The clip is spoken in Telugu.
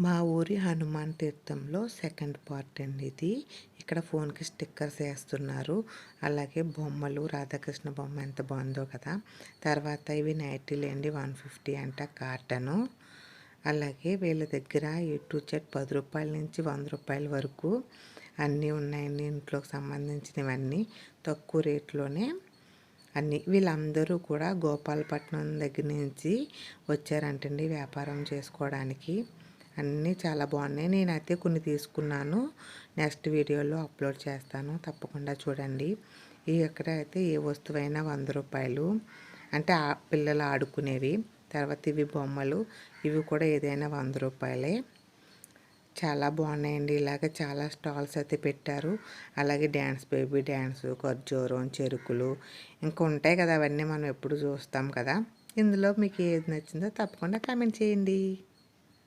మా ఊరి హనుమాన్ తీర్థంలో సెకండ్ పార్ట్ అండి ఇది. ఇక్కడ ఫోన్‌కి స్టిక్కర్స్ ఏస్తున్నారు. అలాగే బొమ్మలు, రాధాకృష్ణ బొమ్మ ఎంత బావుందో కదా! తర్వాత ఇవి నైటీలండి 150 అంట కాటను. అలాగే వీళ్ళ దగ్గర ఏ టు జెడ్ రూ. 10 నుంచి రూ. 100 వరకు అన్నీ ఉన్నాయండి. ఇంట్లోకి సంబంధించినవన్నీ తక్కువ రేట్లోనే అన్నీ. వీళ్ళందరూ కూడా గోపాలపట్నం దగ్గర నుంచి వచ్చారంటండి వ్యాపారం చేసుకోవడానికి. అన్నీ చాలా బాగున్నాయి. నేనైతే కొన్ని తీసుకున్నాను. నెక్స్ట్ వీడియోలో అప్లోడ్ చేస్తాను, తప్పకుండా చూడండి. ఎక్కడైతే ఏ వస్తువైనా రూ. 100 అంటే పిల్లలు ఆడుకునేవి. తర్వాత ఇవి బొమ్మలు, ఇవి కూడా ఏదైనా రూ. 100. చాలా బాగున్నాయండి. ఇలాగ చాలా స్టాల్స్ అయితే పెట్టారు. అలాగే డ్యాన్స్, బేబీ డ్యాన్స్, ఖర్జూరం, చెరుకులు ఇంకా ఉంటాయి కదా, అవన్నీ మనం ఎప్పుడు చూస్తాం కదా. ఇందులో మీకు ఏది నచ్చిందో తప్పకుండా కామెంట్ చేయండి.